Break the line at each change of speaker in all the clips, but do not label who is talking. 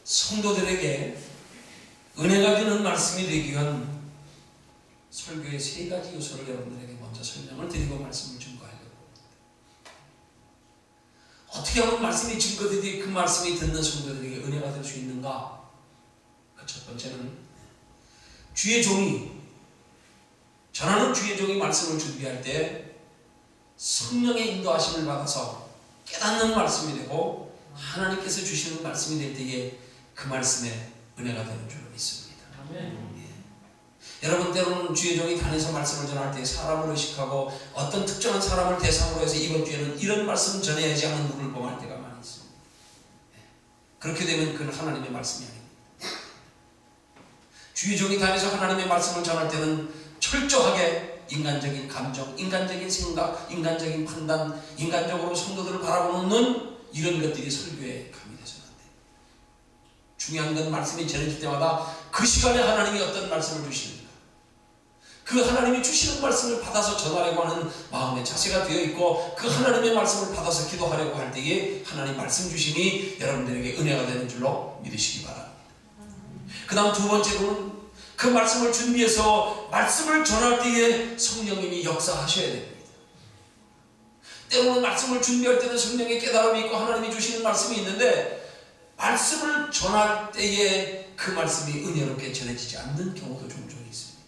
성도들에게 은혜가 되는 말씀이 되기 위한 설교의 세 가지 요소를 여러분들에게 먼저 설명을 드리고 말씀을 증거하려고 합니다. 어떻게 하면 말씀이 증거되듯이 그 말씀이 듣는 성도들에게 은혜가 될 수 있는가? 첫 번째는 주의 종이, 전하는 주의 종이 말씀을 준비할 때 성령의 인도하심을 받아서 깨닫는 말씀이 되고 하나님께서 주시는 말씀이 될 때에 그 말씀에 은혜가 되는 줄로 믿습니다. 아멘. 여러분, 때로는 주의 종이 다니면서 말씀을 전할 때 사람을 의식하고 어떤 특정한 사람을 대상으로 해서 이번 주에는 이런 말씀을 전해야지 하는 눈을 범할 때가 많이 있습니다. 그렇게 되면 그건 하나님의 말씀이 아닙니다. 주의 종이 다니면서 하나님의 말씀을 전할 때는 철저하게 인간적인 감정, 인간적인 생각, 인간적인 판단, 인간적으로 성도들을 바라보는 눈, 이런 것들이 설교에 가미되서는 안 돼요. 중요한 건 말씀이 전해질 때마다 그 시간에 하나님이 어떤 말씀을 주시는가, 그 하나님이 주시는 말씀을 받아서 전하려고 하는 마음의 자세가 되어 있고, 그 하나님의 말씀을 받아서 기도하려고 할 때에 하나님 말씀 주심이 여러분들에게 은혜가 되는 줄로 믿으시기 바랍니다. 그 다음 두 번째로는 그 말씀을 준비해서 말씀을 전할 때에 성령님이 역사하셔야 됩니다. 때로는 말씀을 준비할 때는 성령의 깨달음이 있고 하나님이 주시는 말씀이 있는데, 말씀을 전할 때에 그 말씀이 은혜롭게 전해지지 않는 경우도 종종 있습니다.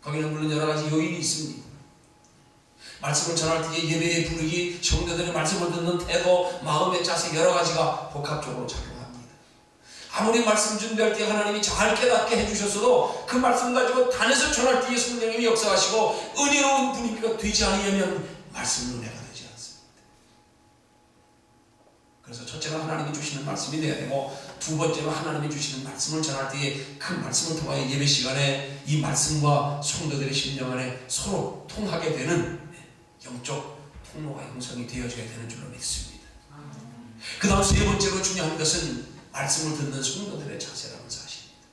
거기는 물론 여러 가지 요인이 있습니다. 말씀을 전할 때에 예배에 부르기, 성도들의 말씀을 듣는 태도, 마음의 자세, 여러 가지가 복합적으로 작용합니다. 아무리 말씀 준비할 때 하나님이 잘 깨닫게 해주셨어도 그 말씀 가지고 단에서 전할 때에 성령님이 역사하시고 은혜로운 분위기가 되지 않으면 말씀은 은혜가 되지 않습니다. 그래서 첫째는 하나님이 주시는 말씀이 되어야 되고, 두 번째는 하나님이 주시는 말씀을 전할 때에 그 말씀을 통하여 예배 시간에 이 말씀과 성도들의 심령 안에 서로 통하게 되는 영적 통로가 형성이 되어져야 되는 줄로 믿습니다. 그 다음 세 번째로 중요한 것은 말씀을 듣는 성도들의 자세라는 사실입니다.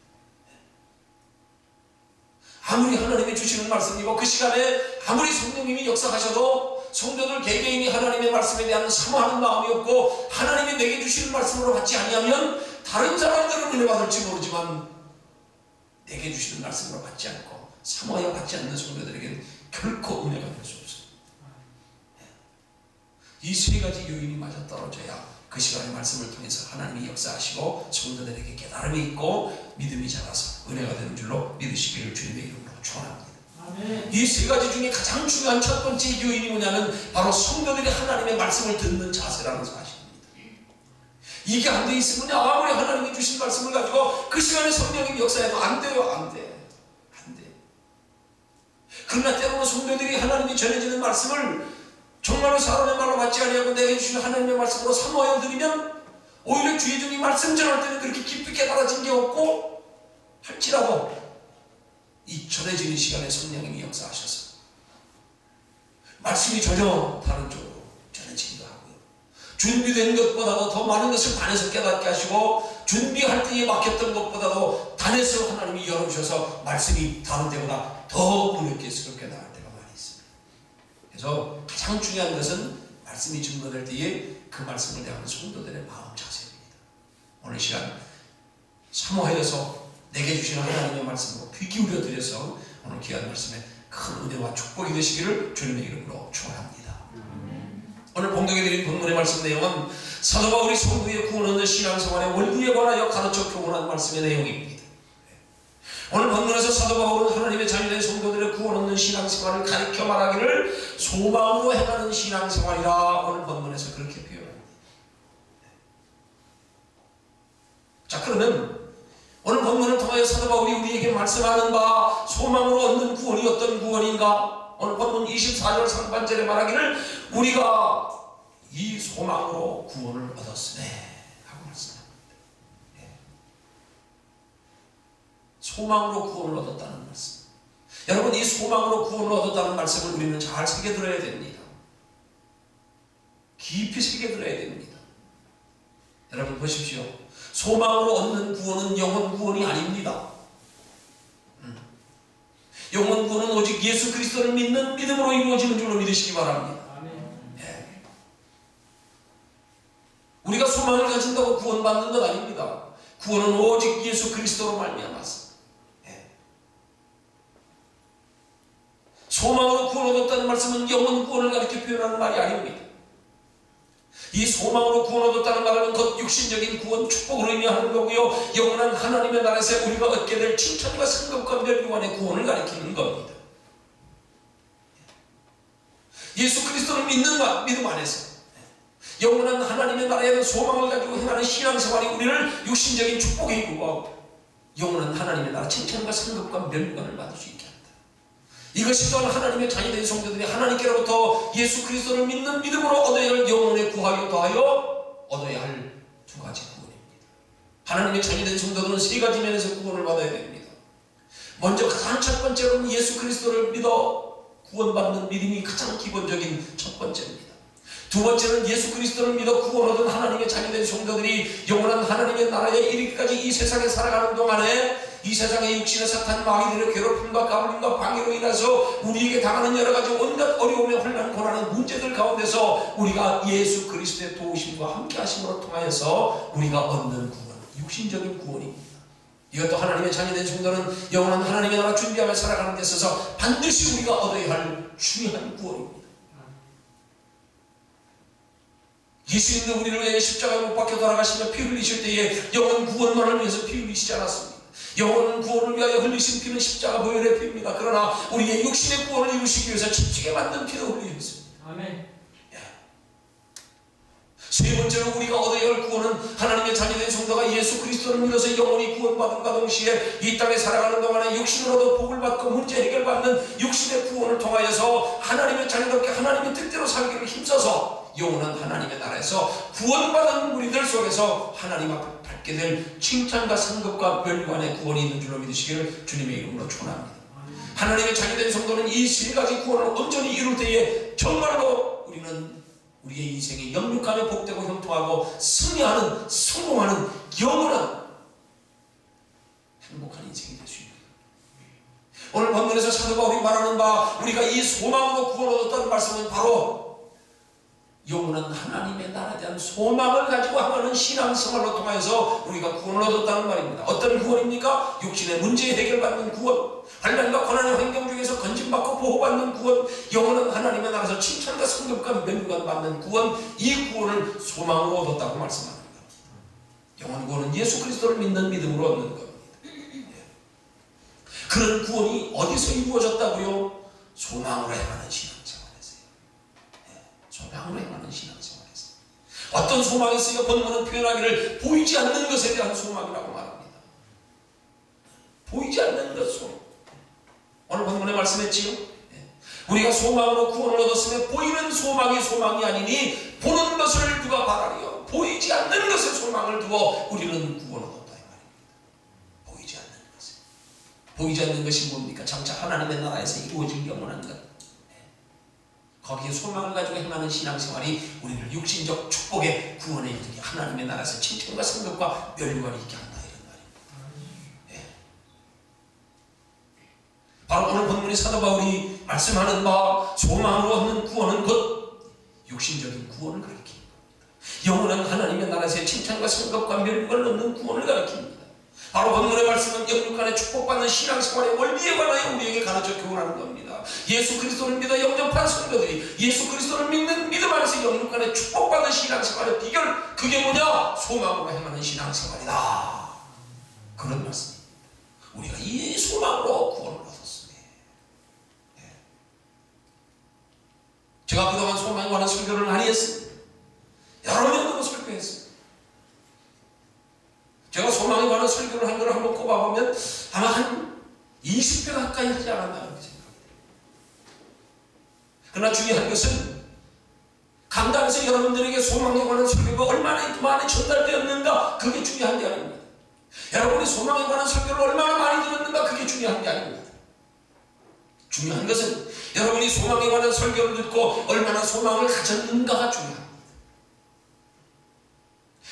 아무리 하나님이 주시는 말씀이고 그 시간에 아무리 성령님이 역사하셔도 성도들 개개인이 하나님의 말씀에 대한 사모하는 마음이 없고 하나님이 내게 주시는 말씀으로 받지 아니하면 다른 사람들은 은혜 받을지 모르지만 내게 주시는 말씀으로 받지 않고 사모하여 받지 않는 성도들에게는 결코 은혜가 될 수 없습니다. 이 세 가지 요인이 맞아떨어져야 그 시간의 말씀을 통해서 하나님이 역사하시고 성도들에게 깨달음이 있고 믿음이 자라서 은혜가 되는 줄로 믿으시기를 주님의 이름으로 축원합니다. 이 세 가지 중에 가장 중요한 첫 번째 요인이 뭐냐면 바로 성도들이 하나님의 말씀을 듣는 자세라는 사실입니다. 이게 안 돼 있으면 아무리 하나님이 주신 말씀을 가지고 그 시간에 성령님이 역사해도 안 돼요. 안 돼. 그러나 때로는 성도들이 하나님이 전해지는 말씀을 정말로 사람의 말로 받지 아니하고 내게 주신 하나님의 말씀으로 사모하여 드리면 오히려 주의 종이 말씀 전할 때는 그렇게 깊이 깨달아진 게 없고, 할지라도 이 전해지는 시간에 성령님이 역사하셔서 말씀이 전혀 다른 쪽으로 전해지기도 하고요, 준비된 것보다도 더 많은 것을 단에서 깨닫게 하시고 준비할 때에 막혔던 것보다도 단에서 하나님이 열어주셔서 말씀이 다른 때보다 더 은혜롭게 나갈 때가 많이 있습니다. 그래서 가장 중요한 것은 말씀이 증거될 때에 그 말씀을 대하는 성도들의 마음 자세입니다. 오늘 시간 사모하여서 내게 주시는 하나님의 말씀으로 귀 기울여 드려서 오늘 귀한 말씀에 큰 은혜와 축복이 되시기를 주님의 이름으로 축원합니다. 오늘 봉독해 드린 본문의 말씀 내용은 사도 바울이 성도의 구원 얻는 신앙생활의 원리에 관하여 가르쳐 교훈한 말씀의 내용입니다. 오늘 본문에서 사도 바울은 하나님의 자녀된 성도들의 구원 얻는 신앙생활을 가르쳐 말하기를 소망으로 행하는 신앙생활이라 오늘 본문에서 그렇게 표현합니다. 자, 그러면 오늘 본문을 통하여 사도 바울이 우리에게 말씀하는 바 소망으로 얻는 구원이 어떤 구원인가? 오늘 본문 24절 상반절에 말하기를 우리가 이 소망으로 구원을 얻었으네 하고 말씀합니다. 소망으로 구원을 얻었다는 말씀. 여러분, 이 소망으로 구원을 얻었다는 말씀을 우리는 잘 새겨들어야 됩니다. 깊이 새겨들어야 됩니다. 여러분 보십시오. 소망으로 얻는 구원은 영혼 구원이 아닙니다. 영혼 구원은 오직 예수 그리스도를 믿는 믿음으로 이루어지는 줄로 믿으시기 바랍니다. 우리가 소망을 가진다고 구원받는 것 아닙니다. 구원은 오직 예수 그리스도로 말미암았습니다. 소망으로 구원 얻었다는 말씀은 영원 구원을 가리켜 표현하는 말이 아닙니다. 이 소망으로 구원 얻었다는 말은 곧 육신적인 구원, 축복으로 의미하는 거고요, 영원한 하나님의 나라에서 우리가 얻게 될 칭찬과 상급과 멸류관의 구원을 가리키는 겁니다. 예수 그리스도를 믿는 믿음 안에서 영원한 하나님의 나라에 대한 소망을 가지고 행하는 신앙생활이 우리를 육신적인 축복에 이루고 영원한 하나님의 나라 칭찬과 상급과 멸류관을 받을 수 있게 합니다. 이것이 또한 하나님의 자녀된 성도들이 하나님께로부터 예수 그리스도를 믿는 믿음으로 얻어야 할 영혼의 구하여 더하여 얻어야 할 두 가지 구원입니다. 하나님의 자녀된 성도들은 세 가지 면에서 구원을 받아야 됩니다. 먼저 가장 첫 번째로는 예수 그리스도를 믿어 구원받는 믿음이 가장 기본적인 첫 번째입니다. 두 번째는 예수 그리스도를 믿어 구원 얻은 하나님의 자녀된 성도들이 영원한 하나님의 나라에 이르기까지 이 세상에 살아가는 동안에 이 세상의 육신의 사탄 마귀들의 괴롭힘과 가물림과 방해로 인해서 우리에게 당하는 여러 가지 온갖 어려움에 혼란 고난의 문제들 가운데서 우리가 예수 그리스도의 도우심과 함께 하심으로 통하여서 우리가 얻는 구원, 육신적인 구원입니다. 이것도 하나님의 자녀된 성도는 영원한 하나님의 나라 준비하며 살아가는 데 있어서 반드시 우리가 얻어야 할 중요한 구원입니다. 예수님도 우리를 위해 십자가에 못 박혀 돌아가시며 피 흘리실 때에 영원 구원만을 위해서 피 흘리시지 않았습니다. 영원 구원을 위하여 흘리신 피는 십자가 보혈의 피입니다. 그러나 우리의 육신의 구원을 이루시기 위해서 지치게 만든 피도 흘리셨습니다.
아멘.
세 번째로 우리가 얻어야 할 구원은 하나님의 자녀된 성도가 예수 그리스도를 믿어서 영원히 구원받음과 동시에 이 땅에 살아가는 동안에 육신으로도 복을 받고 문제 해결받는 육신의 구원을 통하여서 하나님의 자녀답게 하나님의 뜻대로 살기를 힘써서 영원한 하나님의 나라에서 구원받은 우리들 속에서 하나님 앞에 받게 될 칭찬과 상급과 멸류관의 구원이 있는 줄로 믿으시기를 주님의 이름으로 축원합니다. 하나님의 자녀된 성도는 이 세 가지 구원을 온전히 이룰 때에 정말로 우리는 우리의 인생이 영육간에 복되고 형통하고 승리하는, 성공하는 영원한 행복한 인생이 될 수 있습니다. 오늘 본문에서 사도 바울이 말하는 바 우리가 이 소망으로 구원 얻었다는 말씀은 바로 영원한 하나님의 나라에 대한 소망을 가지고 하는 신앙생활로 통해서 우리가 구원을 얻었다는 말입니다. 어떤 구원입니까? 육신의 문제 해결받는 구원, 환난과 고난의 환경 중에서 건진받고 보호받는 구원, 영원한 하나님의 나라에서 칭찬과 성급과 멸류관 받는 구원, 이 구원을 소망으로 얻었다고 말씀합니다. 영원 구원은 예수 그리스도를 믿는 믿음으로 얻는 겁니다. 그런 구원이 어디서 이루어졌다고요? 소망으로 행하는 신앙생활에서요. 소망으로 행하는 신앙생활에서. 어떤 소망이 있어요? 본문은 표현하기를 보이지 않는 것에 대한 소망이라고 말합니다. 보이지 않는 것 소망. 오늘 본문에 말씀했지요. 우리가 소망으로 구원을 얻었으면 보이는 소망이 소망이 아니니 보는 것을 누가 바라리요? 보이지 않는 것에 소망을 두어 우리는 구원을 얻었다 이 말입니다. 보이지 않는 것에. 보이지 않는 것이 뭡니까? 장차 하나님의 나라에서 이루어질 영원한 것. 거기에 소망을 가지고 행하는 신앙생활이 우리를 육신적 축복의 구원에 이르게 하나님의 나라에서 칭찬과 상급과 멸류관이 있게 한다 이런 말입니다. 바로 오늘 본문의 사도 바울이 말씀하는 바 소망으로 얻는 구원은 곧 육신적인 구원을 가리킵니다. 영원한 하나님의 나라에서의 칭찬과 상급과 멸류관을 얻는 구원을 가리킵니다. 바로 본문의 말씀은 영육간에 축복받는 신앙생활의 원리에 관하여 우리에게 가르쳐 교훈하는 겁니다. 예수 그리스도를 믿어 영접한 성도들이 예수 그리스도를 믿는 믿음 안에서 영육간에 축복받는 신앙생활의 비결, 그게 뭐냐? 소망으로 행하는 신앙생활이다. 그런 말씀입니다. 우리가 이 소망으로 구원을 얻었습니다. 제가 그동안 소망에 관한 설교를 많이 했습니다. 여러 년 설교했습니다. 제가 소망에 관한 설교를 한 걸 한번 꼽아보면 아마 한 20회 가까이 하지 않았나 그렇게 생각합니다. 그러나 중요한 것은 강단에서 여러분들에게 소망에 관한 설교가 얼마나 많이 전달되었는가, 그게 중요한 게 아닙니다. 여러분이 소망에 관한 설교를 얼마나 많이 들었는가, 그게 중요한 게 아닙니다. 중요한 것은 여러분이 소망에 관한 설교를 듣고 얼마나 소망을 가졌는가가 중요합니다.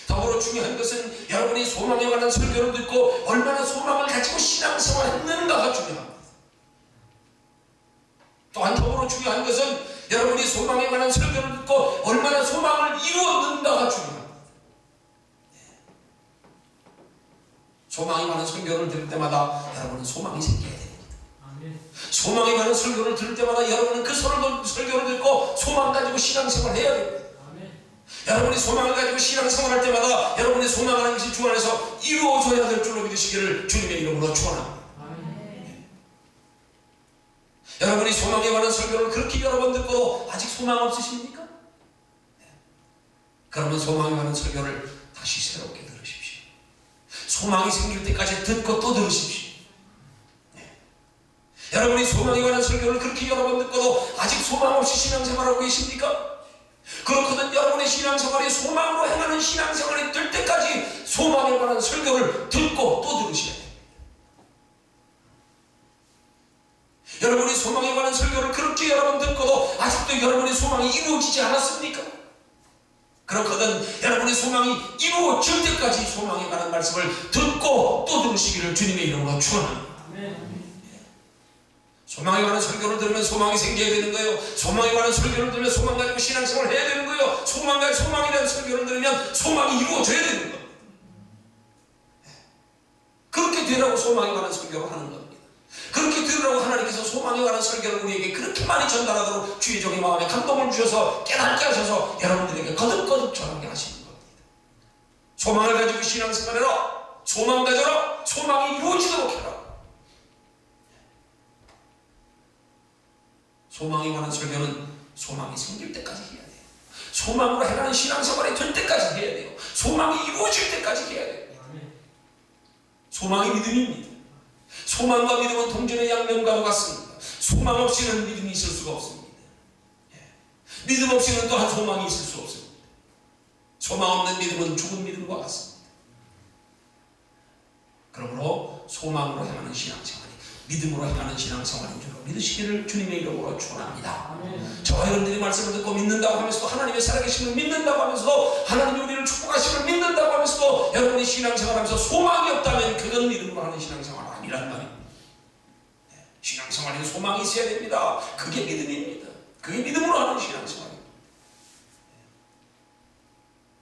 더불어 중요한 것은 여러분이 소망에 관한 설교를 듣고 얼마나 소망을 가지고 신앙생활을 했는가가 중요합니다. 또한 더불어 중요한 것은 여러분이 소망에 관한 설교를 듣고 얼마나 소망을 이루었는가가 중요합니다. 소망이 많은 설교를 들을 때마다 여러분은 소망이 생겨야 됩니다. 소망이 많은 설교를 들을 때마다 여러분은 그 설교를 듣고 소망 가지고 신앙생활을 해야 됩니다. 여러분이 소망을 가지고 신앙생활할 때마다 여러분의 소망하는 것이 주 안에서 이루어져야 될 줄로 믿으시기를 주님의 이름으로 축원합니다. 여러분이 소망에 관한 설교를 그렇게 여러 번 듣고 아직 소망 없으십니까? 그러면 소망에 관한 설교를 다시 새롭게 들으십시오. 소망이 생길 때까지 듣고 또 들으십시오. 여러분이 소망에 관한 설교를 그렇게 여러 번 듣고도 아직 소망 없이 신앙생활하고 계십니까? 그렇거든 여러분의 신앙생활이 소망으로 행하는 신앙생활이 될 때까지 소망에 관한 설교를 듣고 또 들으셔야 됩니다. 여러분이 소망에 관한 설교를 그렇게 여러 번 듣고도 아직도 여러분의 소망이 이루어지지 않았습니까? 그렇거든 여러분의 소망이 이루어질 때까지 소망에 관한 말씀을 듣고 또 들으시기를 주님의 이름으로 축원합니다. 소망에 관한 설교를 들으면 소망이 생겨야 되는 거예요. 소망에 관한 설교를 들으면 소망 가지고 신앙생활을 해야 되는 거예요. 소망에 대한 설교를 들으면 소망이 이루어져야 되는 겁니다. 그렇게 되라고 소망에 관한 설교를 하는 겁니다. 그렇게 들으라고 하나님께서 소망에 관한 설교를 우리에게 그렇게 많이 전달하도록 주의 종의 마음에 감동을 주셔서 깨닫게 하셔서 여러분들에게 거듭거듭 전하게 하시는 겁니다. 소망을 가지고 신앙생활해라. 소망 가져라. 소망이 이루어지도록 해라. 소망에 관한 설교는 소망이 생길 때까지 해야 돼요. 소망으로 행하는 신앙생활이 될 때까지 해야 돼요. 소망이 이루어질 때까지 해야 돼요. 소망이 믿음입니다. 소망과 믿음은 동전의 양면과도 같습니다. 소망 없이는 믿음이 있을 수가 없습니다. 믿음 없이는 또한 소망이 있을 수 없습니다. 소망 없는 믿음은 죽은 믿음과 같습니다. 그러므로 소망으로 행하는 신앙생활, 믿음으로 행하는 신앙생활인 줄 믿으시기를 주님의 이름으로 축원합니다. 저와 여러분들이 말씀을 듣고 믿는다고 하면서도 하나님의 살아계심을 믿는다고 하면서도 하나님이 우리를 축복하심을 믿는다고 하면서도 여러분이 신앙생활하면서 소망이 없다면 그건 믿음으로 하는 신앙생활 아니란 말입니다. 신앙생활에는 소망이 있어야 됩니다. 그게 믿음입니다. 그게 믿음으로 하는 신앙생활입니다.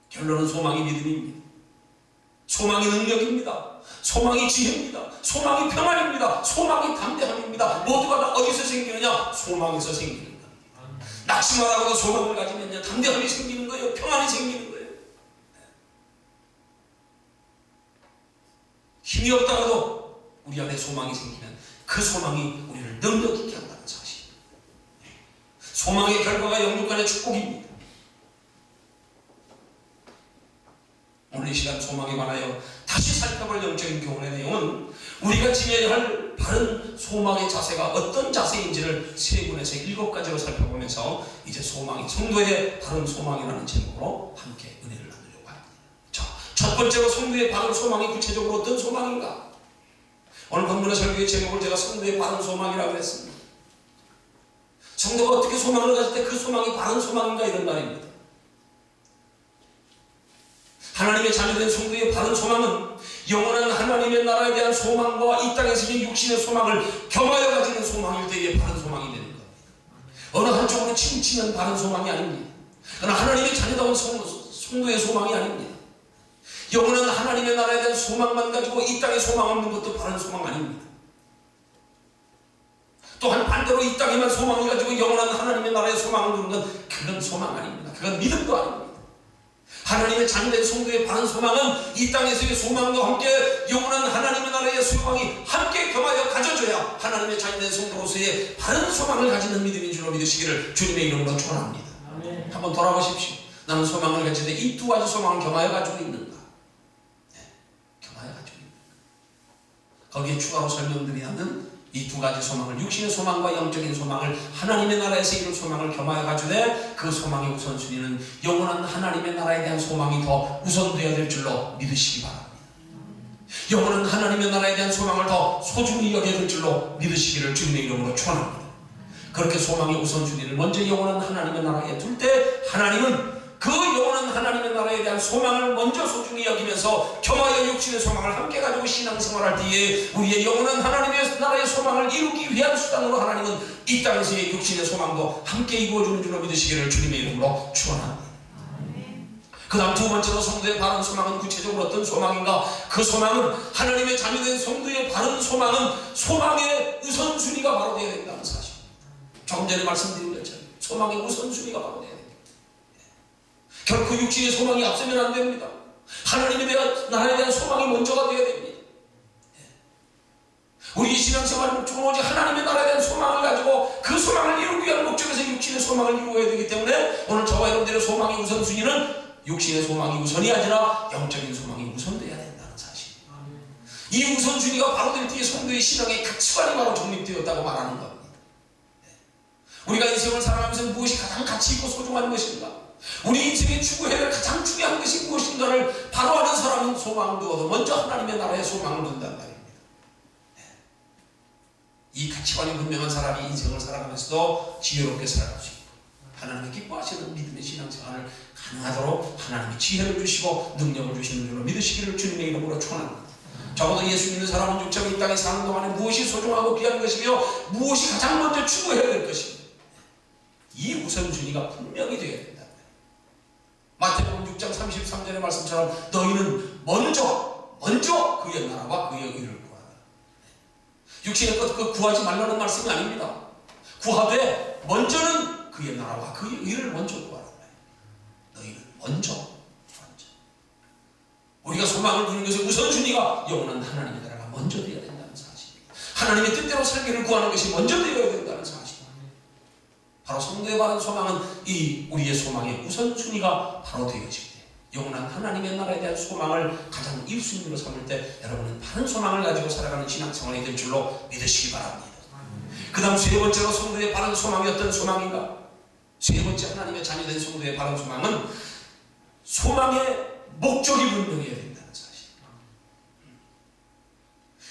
결론은 소망이 믿음입니다. 소망이 능력입니다. 소망이 지혜입니다. 소망이 평안입니다. 소망이 담대함입니다. 모두가 다 어디서 생기느냐? 소망에서 생기는 겁니다. 낙심하다가도 소망을 가지면요 담대함이 생기는 거예요. 평안이 생기는 거예요. 힘이 없다가도 우리 안에 소망이 생기면 그 소망이 우리를 능력 있게 한다는 사실입니다. 소망의 결과가 영육 간의 축복입니다. 오늘 이 시간 소망에 관하여 다시 살펴볼 영적인 교훈의 내용은 우리가 지녀야 할 바른 소망의 자세가 어떤 자세인지를 세 군에서 7가지로 살펴보면서 이제 소망이 성도의 바른 소망이라는 제목으로 함께 은혜를 나누려고 합니다. 자, 첫 번째로 성도의 바른 소망이 구체적으로 어떤 소망인가? 오늘 본문의 설교의 제목을 제가 성도의 바른 소망이라고 했습니다. 성도가 어떻게 소망을 가질 때 그 소망이 바른 소망인가 이런 말입니다. 하나님의 자녀된 성도의 바른 소망은 영원한 하나님의 나라에 대한 소망과 이 땅에서 육신의 소망을 겸하여 가지는 소망일 때의 바른 소망이 되는 겁니다. 어느 한쪽으로 치우치는 바른 소망이 아닙니다. 그러나 하나님의 자녀다운 성도의 소망이 아닙니다. 영원한 하나님의 나라에 대한 소망만 가지고 이 땅에 소망 없는 것도 바른 소망 아닙니다. 또한 반대로 이 땅에만 소망을 가지고 영원한 하나님의 나라에 소망을 두는 건 그건 소망 아닙니다. 그건 믿음도 아닙니다. 하나님의 자녀된 성도의 바른 소망은 이 땅에서의 소망과 함께 영원한 하나님의 나라의 소망이 함께 겸하여 가져져야 하나님의 자녀된 성도로서의 바른 소망을 가지는 믿음인 줄로 믿으시기를 주님의 이름으로 축원합니다. 한번 돌아보십시오. 나는 소망을 가질 때 이 두 가지 소망을 겸하여 가지고 있는가? 네, 겸하여 가지고 있는가? 거기에 추가로 설명드리자면 이 두 가지 소망을 육신의 소망과 영적인 소망을 하나님의 나라에서 이룰 소망을 겸하여 가지되 그 소망의 우선순위는 영원한 하나님의 나라에 대한 소망이 더 우선되어야 될 줄로 믿으시기 바랍니다. 영원한 하나님의 나라에 대한 소망을 더 소중히 여겨야 될 줄로 믿으시기를 주님의 이름으로 축원합니다. 그렇게 소망의 우선순위를 먼저 영원한 하나님의 나라에 둘 때 하나님은 그 영원한 하나님의 나라에 대한 소망을 먼저 소중히 여기면서 겸하여 육신의 소망을 함께 가지고 신앙생활할 때에 우리의 영원한 하나님의 나라의 소망을 이루기 위한 수단으로 하나님은 이 땅에서의 육신의 소망도 함께 이루어주는 줄로 믿으시기를 주님의 이름으로 축원합니다. 그 다음 두 번째로 성도의 바른 소망은 구체적으로 어떤 소망인가? 그 소망은 하나님의 자녀된 성도의 바른 소망은 소망의 우선순위가 바로 되어야 된다는 사실입니다. 조금 전에 말씀드린 것처럼 소망의 우선순위가 바로 되어야 됩니다. 결코 육신의 소망이 앞서면 안 됩니다. 하나님에 대한 나라에 대한 소망이 먼저가 되어야 됩니다. 우리 신앙생활 목적은 오직 하나님의 나라에 대한 소망을 가지고 그 소망을 이루기 위한 목적에서 육신의 소망을 이루어야 되기 때문에 오늘 저와 여러분들의 소망의 우선순위는 육신의 소망이 우선이 아니라 영적인 소망이 우선되어야 된다는 사실입니다. 이 우선순위가 바로 될 때에 성도의 신앙의 가치관이 바로 정립되었다고 말하는 겁니다. 우리가 인생을 살아가면서 무엇이 가장 가치 있고 소중한 것인가? 우리 인생의 추구해야 될 가장 중요한 것이 무엇인가를 바로 아는 사람은 소망을 두어도 먼저 하나님의 나라에 소망을 둔단 말입니다. 이 가치관이 분명한 사람이 인생을 살아가면서도 지혜롭게 살아갈 수 있고 하나님의 기뻐하시는 믿음의 신앙생활을 가능하도록 하나님이 지혜를 주시고 능력을 주시는 줄로 믿으시기를 주님의 이름으로 축원합니다. 적어도 예수 믿는 사람은 육적인 이 땅에 사는 동안에 무엇이 소중하고 귀한 것이며 무엇이 가장 먼저 추구해야 될 것인가, 이 우선순위가 분명히 되어야 된다. 마태복음 6장 33절의 말씀처럼 너희는 먼저 그의 나라와 그의 의를 구하라. 육신의 것 그 구하지 말라는 말씀이 아닙니다. 구하되 먼저는 그의 나라와 그의 의를 먼저 구하라. 너희는 먼저. 우리가 소망을 두는 것의 우선순위가 영원한 하나님의 나라가 먼저 되어야 된다는 사실입니다. 하나님의 뜻대로 살기를 구하는 것이 먼저 되어야 된다는 사실입니다. 바로 성도의 바른 소망은 이 우리의 소망의 우선순위가 바로 되어질 때 영원한 하나님의 나라에 대한 소망을 가장 1순위로 삼을 때 여러분은 바른 소망을 가지고 살아가는 신앙생활이 될 줄로 믿으시기 바랍니다. 그 다음 세 번째로 성도의 바른 소망이 어떤 소망인가? 세 번째 하나님의 자녀된 성도의 바른 소망은 소망의 목적이 분명해야 된다는 사실.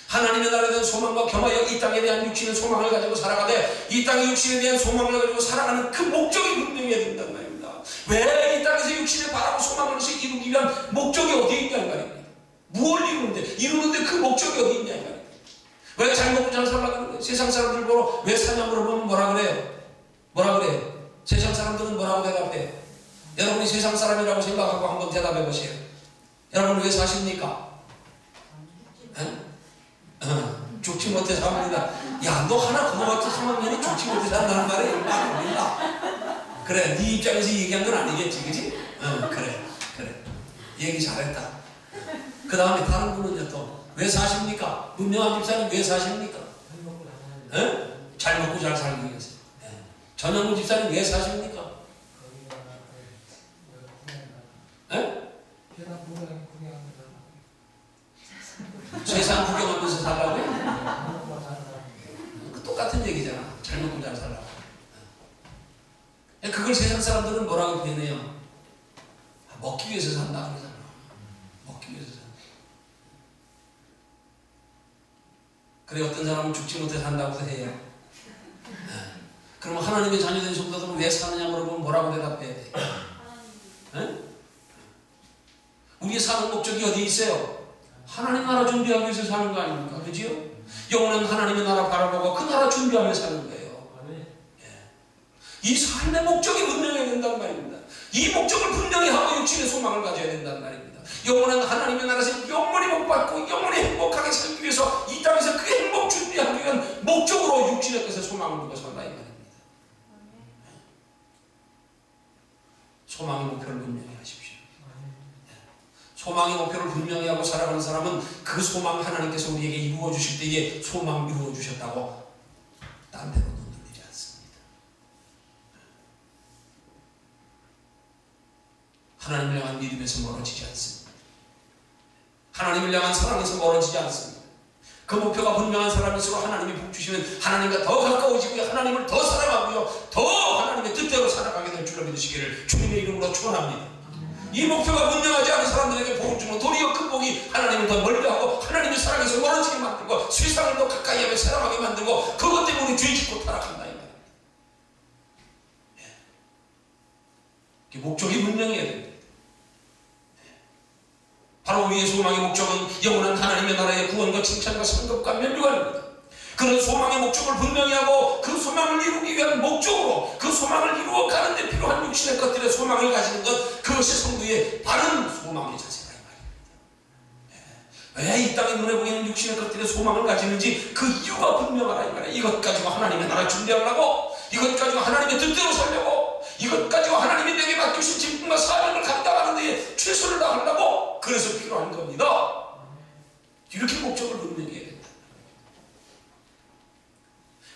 하나님의 나라에 대한 소망과 겸하여 이 땅에 대한 육신의 소망을 가지고 살아가되 이 땅의 육신에 대한 소망을 가지고 살아가는 그 목적이 분명해야 된다는 말입니다. 왜 이 땅에서 육신의 바라고 소망을 이루기 위한 목적이 어디에 있냐는 말입니다. 무엇을 이루는데 그 목적이 어디 있냐는 말입니다. 왜 잘 먹고 잘 살라고 하는 거예요? 세상 사람들 보러 왜 사냐 물어보면 뭐라 그래요? 세상 사람들은 뭐라고 대답해요? 여러분이 세상 사람이라고 생각하고 한번 대답해 보세요. 여러분 왜 사십니까? 죽지 못해 삽니다. 야, 너 하나 고등학교 3학년이 죽지 못해 산다는 말에 얼마 안 걸린다. 그래, 네 입장에서 얘기한 건 아니겠지, 그지? 그래. 얘기 잘했다. 그 다음에 다른 분은요, 또 왜 사십니까? 문명한 집사님 왜 사십니까? 잘 먹고 잘 살기 위해서. 전현무 집사님 왜 사십니까? 세상 구경하면서 살라고요? 똑같은 얘기잖아. 잘 먹고 잘 살라고. 그걸 세상 사람들은 뭐라고 표현해요? 먹기 위해서 산다 그러잖아. 먹기 위해서 산다. 그래, 어떤 사람은 죽지 못해 산다고 해요. 그럼 하나님의 자녀된 성도들은 왜 사느냐 물어보면 뭐라고 대답해야 돼? 우리의 사는 목적이 어디에 있어요? 하나님 나라 준비하기 위해서 사는 거 아닙니까? 그지요? 영원한 하나님의 나라 바라보고 그 나라 준비하며 사는 거예요. 이 삶의 목적이 분명해야 된다는 말입니다. 이 목적을 분명히 하고 육신의 소망을 가져야 된다는 말입니다. 영원한 하나님의 나라에서 영원히 복받고 영원히 행복하게 살기 위해서 이 땅에서 그 행복 준비하기 위한 목적으로 육신의 것에 소망을 두고 산다 이 말입니다. 소망의 목표를 분명히 하십시오. 소망의 목표를 분명히 하고 살아가는 사람은 그 소망 하나님께서 우리에게 이루어 주실 때에 소망 이루어 주셨다고 딴 데로 눈 돌리지 않습니다. 하나님을 향한 믿음에서 멀어지지 않습니다. 하나님을 향한 사랑에서 멀어지지 않습니다. 그 목표가 분명한 사람일수록 하나님이 복 주시면 하나님과 더 가까워지고요, 하나님을 더 사랑하고요, 더 하나님의 뜻대로 살아가게 될 줄로 믿으시기를 주님의 이름으로 축원합니다. 이 목표가 분명하지 않은 사람들에게 복을 주면 도리어 그 복이 하나님을 더 멀리하고 하나님의 사랑에서 멀어지게 만들고 세상을 더 가까이 하며 사랑하게 만들고 그것 때문에 죄 짓고 타락한다 이 말입니다. 목적이 분명해야 됩니다. 바로 우리의 소망의 목적은 영원한 하나님의 나라의 구원과 칭찬과 상급과 면류관입니다. 그런 소망의 목적을 분명히 하고 그 소망을 이루기 위한 목적으로 그 소망을 이루어가는 데 필요한 육신의 것들의 소망을 가지는 것, 그것이 성도의 바른 소망의 자세라 이 말입니다. 왜 이 땅에 눈에 보이는 육신의 것들의 소망을 가지는지 그 이유가 분명하라 이 말이야. 이것 가지고 하나님의 나라 준비하려고, 이것 가지고 하나님의 뜻대로 살려고, 이것 가지고 하나님이 내게 맡기신 직분과 사명을 감당하는 데에 최선을 다하려고, 그래서 필요한 겁니다. 이렇게 목적을 분명히 해야 된다.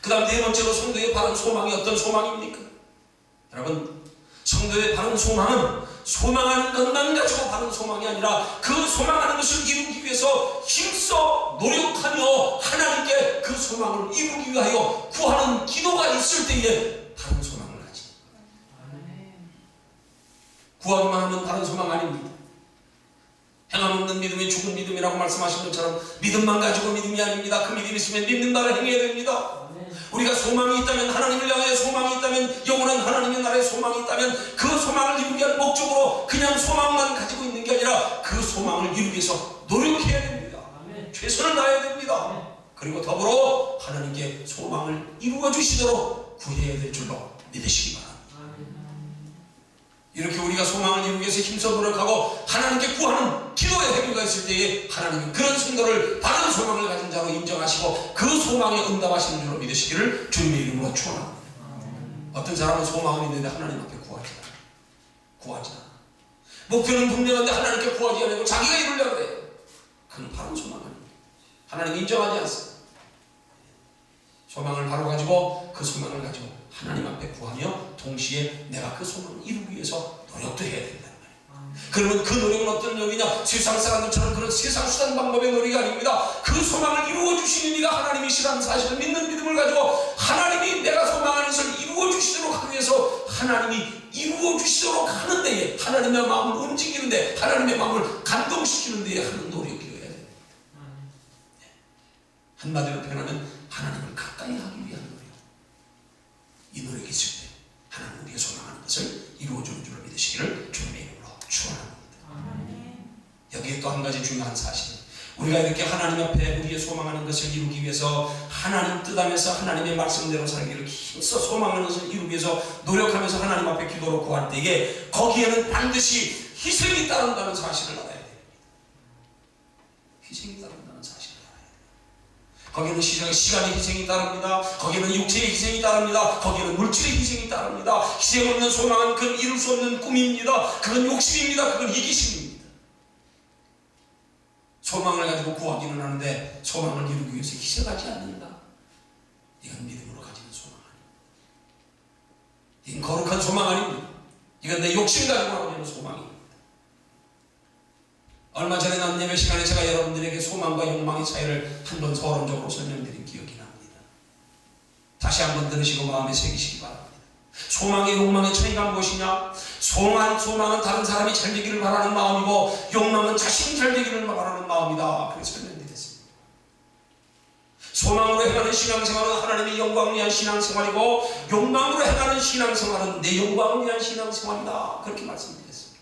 그 다음 네 번째로 성도의 바른 소망이 어떤 소망입니까? 여러분, 성도의 바른 소망은 소망하는 것만 가지고 바른 소망이 아니라 그 소망하는 것을 이루기 위해서 힘써 노력하며 하나님께 그 소망을 이루기 위하여 구하는 기도가 있을 때에 바른 소망을 가지는 거예요. 구하기만 하면 바른 소망 아닙니다. 행함 없는 믿음이 죽은 믿음이라고 말씀하신 것처럼 믿음만 가지고 믿음이 아닙니다. 그 믿음이 있으면 믿는 바를 행해야 됩니다. 우리가 소망이 있다면, 하나님을 향해 소망이 있다면, 영원한 하나님의 나라에 소망이 있다면 그 소망을 이루기 위한 목적으로 그냥 소망만 가지고 있는 게 아니라 그 소망을 이루기 위해서 노력해야 됩니다. 최선을 다해야 됩니다. 그리고 더불어 하나님께 소망을 이루어 주시도록 구해야 될 줄로 믿으시기 바랍니다. 이렇게 우리가 소망을 이루기 위해서 힘써 노력하고 하나님께 구하는 기도의 행위가 있을 때에 하나님은 그런 성도를 바른 소망을 가진 자로 인정하시고 그 소망에 응답하시는 줄로 믿으시기를 주님의 이름으로 축원합니다. 어떤 사람은 소망은 있는데 하나님 앞에 구하지 않아. 목표는 분명한데 하나님께 구하지 않고 자기가 이루려고 그래요. 그건 바른 소망 아닙니다. 하나님 인정하지 않습니다. 소망을 바로 가지고 그 소망을 가지고 하나님 앞에 구하며 동시에 내가 그 소망을 이루기 위해서 노력도 해야 된다는 말이에요. 그러면 그 노력은 어떤 노력이냐? 세상 사람들처럼 그런 세상 수단 방법의 노력이 아닙니다. 그 소망을 이루어 주시는 이가 하나님이시라는 사실을 믿는 믿음을 가지고 하나님이 내가 소망하는 것을 이루어 주시도록 하기 위해서 하나님이 이루어 주시도록 하는 데에, 하나님의 마음을 움직이는 데, 하나님의 마음을 감동시키는 데에 하는 노력이어야 됩니다. 한마디로 표현하면 하나님을 가까이 하기 위한 노력. 이 노력이 있을 때 하나님 우리가 소망하는 것을 이루어주는 줄을 믿으시기를 주님의 이름으로 축원합니다. 여기에 또 한 가지 중요한 사실, 우리가 이렇게 하나님 앞에 우리의 소망하는 것을 이루기 위해서 하나님 뜻 안에서 하나님의 말씀대로 살기를 힘써 소망하는 것을 이루기 위해서 노력하면서 하나님 앞에 기도로 구할 때에 거기에는 반드시 희생이 따른다는 사실을 알아야 됩니다. 희생이 따른다는 사실을 알아야 됩니다. 거기에는 시간의 희생이 따릅니다. 거기에는 육체의 희생이 따릅니다. 거기에는 물질의 희생이 따릅니다. 희생 없는 소망은 그건 이룰 수 없는 꿈입니다. 그건 욕심입니다. 그건 이기심입니다. 소망을 가지고 구하기는 하는데 소망을 이루기 위해서 희생하지 않는다. 이건 믿음으로 가지는 소망 아닙니다. 이건 거룩한 소망 아닙니다. 이건 내 욕심 가지고 하는 소망입니다. 얼마 전에 난 예배 시간에 제가 여러분들에게 소망과 욕망의 차이를 한번 서론적으로 설명드린 기억이 납니다. 다시 한번 들으시고 마음에 새기시기 바랍니다. 소망의 욕망의 차이가 무엇이냐? 소망은 다른 사람이 잘 되기를 바라는 마음이고 욕망은 자신이 잘 되기를 바라는 마음이다. 그렇게 설명드렸습니다. 소망으로 행하는 신앙생활은 하나님의 영광을 위한 신앙생활이고 욕망으로 행하는 신앙생활은 내 영광을 위한 신앙생활이다. 그렇게 말씀드렸습니다.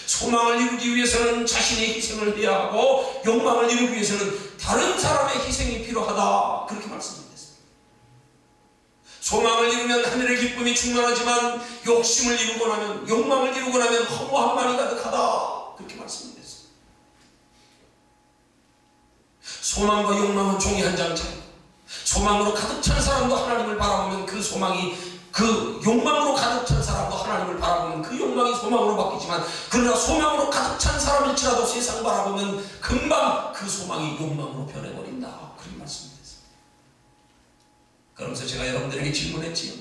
소망을 이루기 위해서는 자신의 희생을 해야 하고 욕망을 이루기 위해서는 다른 사람의 희생이 필요하다. 그렇게 말씀드렸습니다. 소망을 이루면 하늘의 기쁨이 충만하지만 욕심을 이루고 나면, 욕망을 이루고 나면 허무함만이 가득하다. 그렇게 말씀드렸습니다. 소망과 욕망은 종이 한 장 차이. 소망으로 가득 찬 사람도 하나님을 바라보면 그 소망이, 그 욕망으로 가득 찬 사람도 하나님을 바라보면 그 욕망이 소망으로 바뀌지만, 그러나 소망으로 가득 찬 사람일지라도 세상 바라보면 금방 그 소망이 욕망으로 변해버린다. 그렇게 말씀드렸습니다. 그러면서 제가 여러분들에게 질문했지요.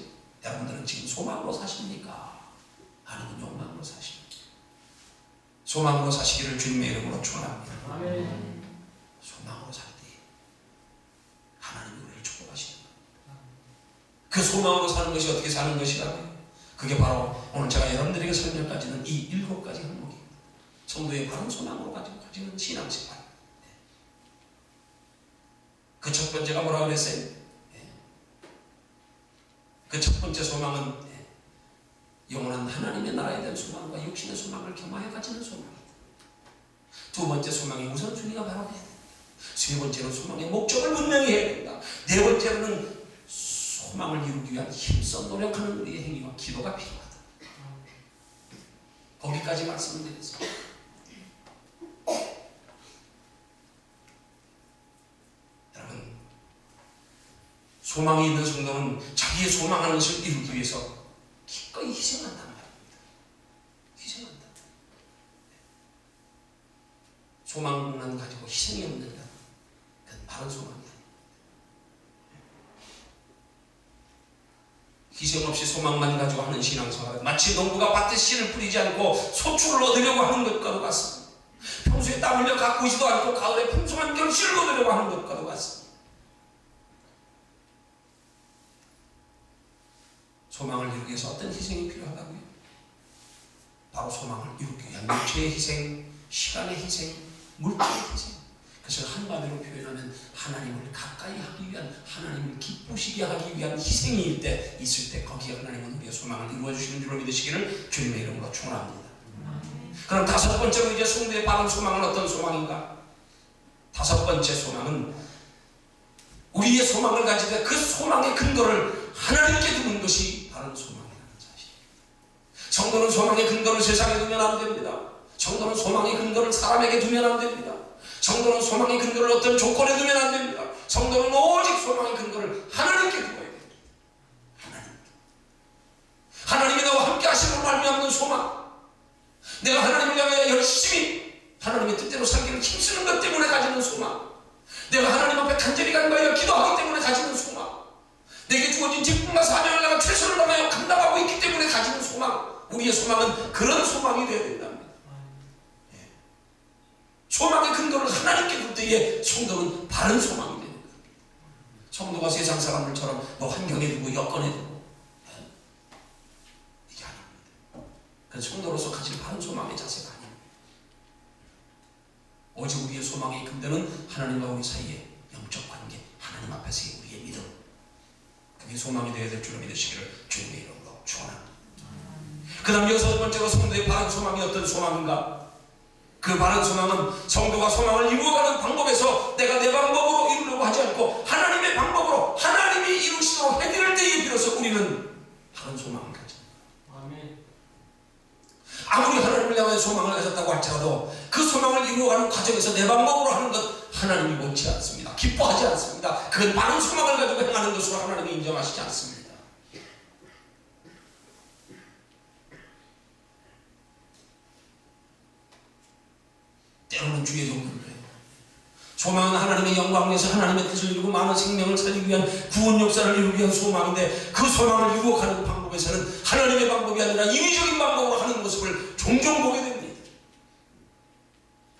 여러분들은 지금 소망으로 사십니까? 아니면 욕망으로 사십니까? 소망으로 사시기를 주님의 이름으로 축원합니다. 아멘. 소망으로 살 때 하나님이 우리를 축복하시는 겁니다. 그 소망으로 사는 것이 어떻게 사는 것이라고요? 그게 바로 오늘 제가 여러분들에게 설명까지는 이 7가지 항목입니다. 성도의 바른 소망으로 가지는 신앙생활. 그 첫 번째가 뭐라고 그랬어요? 그 첫 번째 소망은 영원한 하나님의 나라에 대한 소망과 육신의 소망을 겸하여 가지는 소망이다. 두 번째 소망의 우선순위가 바로 세 번째로 소망의 목적을 분명히 해야 된다. 네 번째로는 소망을 이루기 위한 힘써 노력하는 우리의 행위와 기도가 필요하다. 거기까지 말씀을 드렸습니다. 여러분, 소망이 있는 성도는 자기의 소망하는 것을 이루기 위해서 기꺼이 희생한단 말입니다. 희생한다. 소망만 가지고 희생이 없는 것, 그건 바른 소망이 아닙니다. 희생 없이 소망만 가지고 하는 신앙생활은 마치 농부가 밭에 씨를 뿌리지 않고 소출을 얻으려고 하는 것과도 같습니다. 평소에 땀 흘려 가꾸지도 않고 가을에 풍성한 결실을 얻으려고 하는 것과도 같습니다. 소망을 이루기 위해서 어떤 희생이 필요하다고요? 바로 소망을 이루기 위한 육체의 희생, 시간의 희생, 물질의 희생. 그것을 한마디로 표현하면 하나님을 가까이 하기 위한, 하나님을 기쁘시게 하기 위한 희생이 있을 때 거기에 하나님은 우리의 소망을 이루어주시는 줄로 믿으시기를 주님의 이름으로 축원합니다. 그럼 다섯 번째로 이제 성도의 바른 소망은 어떤 소망인가? 다섯 번째 소망은 우리의 소망을 가질 때 그 소망의 근거를 하나님께 두는 것이 바른 소망이라는 사실입니다. 성도는 소망의 근거를 세상에 두면 안 됩니다. 성도는 소망의 근거를 사람에게 두면 안 됩니다. 성도는 소망의 근거를 어떤 조건에 두면 안 됩니다. 성도는 오직 소망의 근거를 하나님께 두어야 됩니다. 하나님이 나와 함께 하시는 말미암는 소망, 내가 하나님을 향해 열심히 하나님의 뜻대로 살기를 힘쓰는 것 때문에 가지는 소망, 내가 하나님 앞에 간절히 간구하여 기도하기 때문에 가지는 소망, 내게 주어진 직분과 사명을 내가 최선을 다하여 감당하고 있기 때문에 가지는 소망, 우리의 소망은 그런 소망이 되어야 된답니다. 소망의 근거를 하나님께 둘 때에 성도는 바른 소망이 되는 겁니다. 성도가 세상 사람들처럼 뭐 환경에 두고 여건에 두고 이게 아닙니다. 그 성도로서 가질 바른 소망의 자세가 아닙니다. 오직 우리의 소망의 근거는 하나님과 우리 사이의 영적 관계, 하나님 앞에서의 우리의 믿음, 그게 소망이 되어야 될 줄로 믿으시기를 주님의 이름으로 축원합니다. 그 다음 여섯 번째로 성도의 바른 소망이 어떤 소망인가? 그 바른 소망은 성도가 소망을 이루어가는 방법에서 내가 내 방법으로 이루려고 하지 않고 하나님의 방법으로 하나님이 이루시도록 해드릴 때에 비로소 우리는 바른 소망을 가집니다. 아무리 하나님을 향해 소망을 가졌다고 할지라도 그 소망을 이루어가는 과정에서 내 방법으로 하는 것 하나님이 원치 않습니다. 기뻐하지 않습니다. 그건 바른 소망을 가지고 행하는 것으로 하나님이 인정하시지 않습니다. 때로는 주의 종들을 해요. 소망은 하나님의 영광을 위해서 하나님의 뜻을 이루고 많은 생명을 살리기 위한 구원 역사를 이루기 위한 소망인데, 그 소망을 이루어가는 방법에서는 하나님의 방법이 아니라 인위적인 방법으로 하는 모습을 종종 보게 됩니다.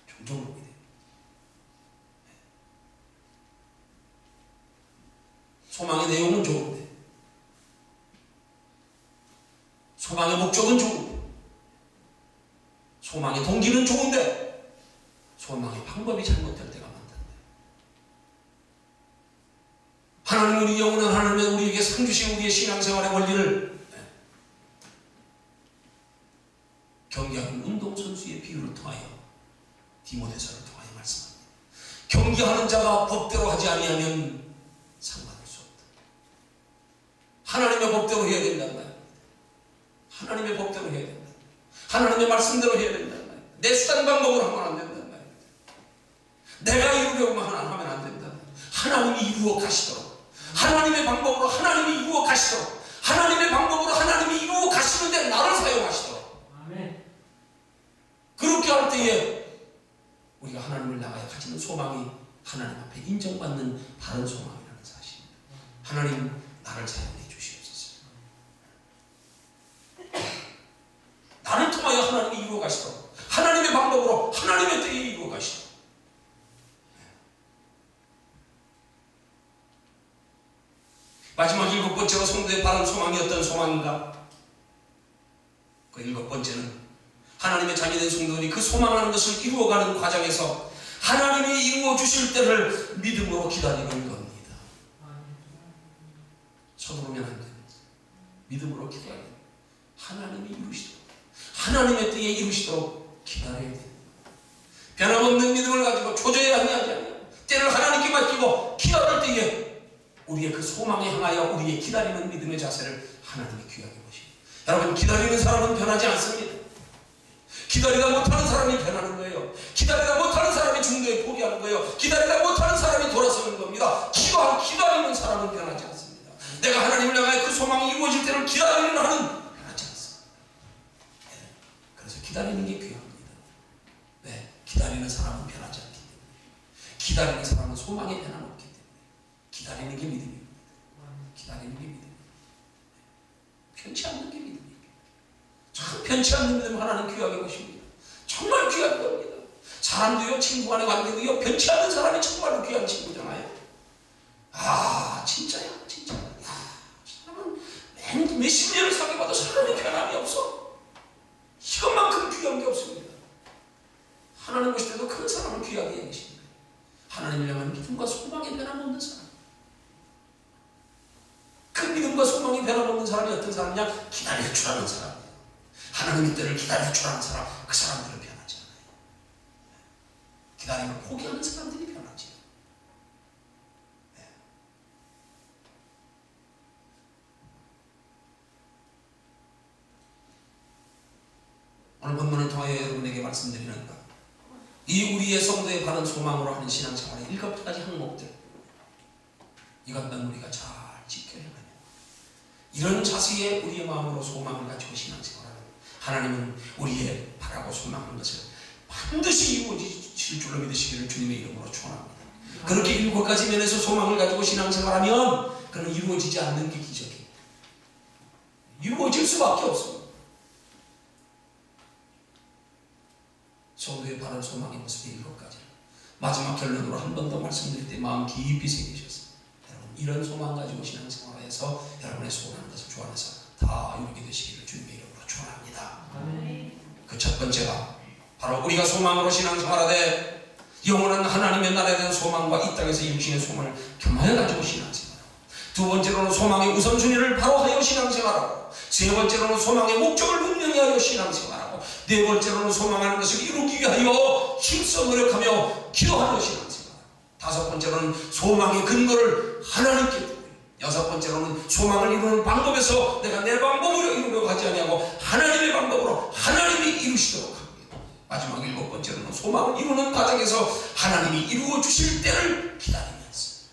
종종 보게 됩니다. 소망의 내용은 좋은데, 소망의 목적은 좋은데, 소망의 동기는 좋은데 소망의 방법이 잘못될 때가 많다. 하나님, 우리 영혼은 하나님의 우리에게 상 주신 우리의 신앙생활의 원리를 경기하는 운동선수의 비유를 통하여 디모데서를 통하여 말씀합니다. 경기하는 자가 법대로 하지 아니하면 상관할 수 없다. 하나님의 법대로 해야 된단 말입니다. 하나님의 법대로 해야 된다. 하나님의 말씀대로 해야 된단 말입니다. 내 수단 방법으로 하면 안 된단 말입니다. 내가 이루려고만 하면 안 된다. 하나님이 이루어 가시도록, 하나님의 방법으로 하나님이 이루어 가시도록, 하나님의 방법으로 하나님이 이루어 가시는데 나를 사용하시도록. 아멘. 그렇게 할 때에 우리가 하나님을 나가야 가지는 소망이 하나님 앞에 인정받는 바른 소망이라는 사실입니다. 하나님, 나를 사용해 주시옵소서. 나를 통하여 하나님이 이루어 가시도록, 하나님의 방법으로 하나님의 때에 이루어 가시도록. 마지막 일곱 번째로 성도의 바른 소망이 어떤 소망인가? 그 일곱 번째는 하나님의 자녀된 성도들이 그 소망하는 것을 이루어가는 과정에서 하나님이 이루어 주실 때를 믿음으로 기다리는 겁니다. 서두르면 안 됩니다. 믿음으로 기다려야 됩니다. 하나님이 이루시도록, 하나님의 때에 이루시도록 기다려야 됩니다. 변함없는 믿음을 가지고 초조해하지 아니하고 우리의 그 소망에 향하여 우리의 기다리는 믿음의 자세를 하나님이 귀하게 보십니다. 여러분, 기다리는 사람은 변하지 않습니다. 기다리다 못하는 사람이 변하는 거예요. 기다리다 못하는 사람이 중도에 포기하는 거예요. 기다리다 못하는 사람이 돌아서는 겁니다. 기다리는 사람은 변하지 않습니다. 내가 하나님을 향하여 그 소망이 이루어질 때를 기다리는 하는 변하지 않습니다. 그래서 기다리는 게 귀합니다. 네, 기다리는 사람은 변하지 않기 때문에. 기다리는 사람은 소망에 변함없기 때문에. 기다리는 게 믿음입니다. 기다리는 게 믿음입니다. 편치 않는 게 믿음입니다. 참 편치 않는 믿음 하나는 귀하게 보십니다. 정말 귀한 겁니다. 사람도요, 친구 간의 관계도요, 변치 않는 사람이 정말로 귀한 친구잖아요. 아, 진짜야, 진짜. 야, 사람은 몇십 년을 사귀어봐도 사람이 변함이 없어. 이것만큼 귀한 게 없습니다. 하나님 보실 때도 큰 사람을 귀하게 여기십니다. 하나님을 향한 믿음과 소망에 변함없는 사람. 그 믿음과 소망이 변함없는 사람이 어떤 사람이냐? 기다릴 줄 아는 사람이에요. 하나님의 때를 기다릴 줄 아는 사람, 그 사람들은 변하지 않아요. 기다림을 포기하는 사람들이 변하지. 네. 오늘 본문을 통하여 여러분에게 말씀드리는 것, 이 우리의 성도에 바른 소망으로 하는 신앙생활의 7가지 항목들, 이것만 우리가 잘 지켜야 합니다. 이런 자세에 우리의 마음으로 소망을 가지고 신앙생활하는 하나님은 우리의 바라고 소망하는 것을 반드시 이루어질 줄로 믿으시기를 주님의 이름으로 축원합니다. 그렇게 7가지 면에서 소망을 가지고 신앙생활하면 그는 이루어지지 않는 게 기적이에요. 이루어질 수밖에 없습니다. 성도의 바른 소망의 모습의 7가지. 마지막 결론으로 한 번 더 말씀드릴 때 마음 깊이 새기셨습니다. 여러분, 이런 소망 가지고 신앙생활에서 여러분의 소원하는 것을 주안에서 다 이루게 되시기를 주님의 이름으로 축원합니다. 그 첫 번째가 바로 우리가 소망으로 신앙생활하되 영원한 하나님의 나라에 대한 소망과 이 땅에서 이루시는 소망을 겸하여 가지고 신앙생활하고, 두 번째로는 소망의 우선순위를 바로하여 신앙생활하고, 세 번째로는 소망의 목적을 분명히 하여 신앙생활하고, 네 번째로는 소망하는 것을 이루기 위하여 힘써 노력하며 기도하며 신앙생활하고, 다섯 번째로는 소망의 근거를 하나님께 두고, 여섯 번째로는 소망을 이루는 방법에서 내가 내 방법으로 이루려고 하지 아니하고 하나님의 방법으로 하나님이 이루시도록 합니다. 마지막 7번째로는 소망을 이루는 과정에서 하나님이 이루어 주실 때를 기다리면서,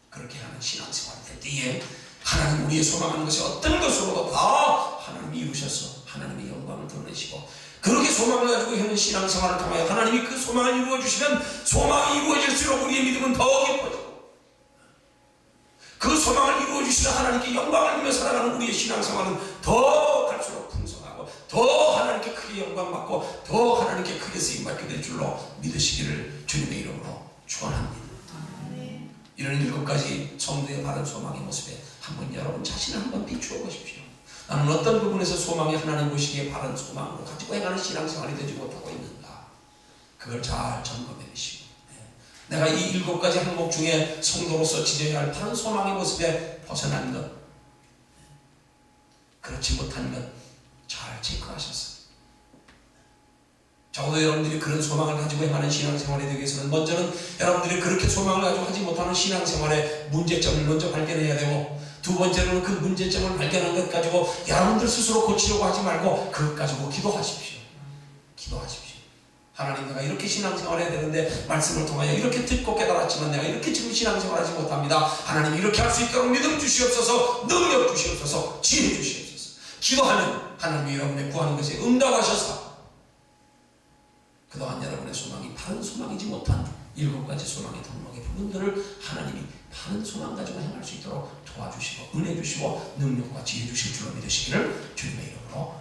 그렇게 하는 신앙생활이 될 때에 하나님 우리의 소망하는 것이 어떤 것으로도 다 하나님이 이루셔서 하나님의 영광을 드러내시고, 그렇게 소망을 가지고 하는 신앙생활을 통하여 하나님이 그 소망을 이루어 주시면 소망이 이루어질수록 우리의 믿음은 더 깊어지고, 그 소망을 이루어 주시는 하나님께 영광을 주며 살아가는 우리의 신앙생활은 더 갈수록 풍성하고 더 하나님께 크게 영광받고 더 하나님께 크게 쓰임받게 될 줄로 믿으시기를 주님의 이름으로 축원합니다. 이런 7가지 성도의 바른 소망의 모습에 한번 여러분 자신을 한번 비추어 보십시오. 나는 어떤 부분에서 소망이 하나님 보시기에 바른 소망으로 가지고 해가는 신앙생활이 되지 못하고 있는가, 그걸 잘 점검해 보시고, 내가 이 7가지 항목 중에 성도로서 지져야 할 바른 소망의 모습에 벗어난 것, 그렇지 못한 것 잘 체크하셨어요. 적어도 여러분들이 그런 소망을 가지고 행하는 신앙생활에 되기 위해서는 먼저는 여러분들이 그렇게 소망을 가지고 하지 못하는 신앙생활의 문제점을 먼저 발견해야 되고, 두 번째로는 그 문제점을 발견한 것 가지고 여러분들 스스로 고치려고 하지 말고 그것 가지고 기도하십시오. 기도하십시오. 하나님, 내가 이렇게 신앙생활을 해야 되는데 말씀을 통하여 이렇게 듣고 깨달았지만 내가 이렇게 지금 신앙생활을 하지 못합니다. 하나님, 이렇게 할 수 있도록 믿음 주시옵소서, 능력 주시옵소서, 지혜 주시옵소서. 기도하면 하나님이 여러분의 구하는 것에 응답하셔서 그동안 여러분의 소망이 바른 소망이지 못한 7가지 소망의 덕목의 부분들을 하나님이 바른 소망 가지고 행할 수 있도록 도와주시고 은혜 주시고 능력과 지혜 주실 줄로 믿으시기를 주님의 이름으로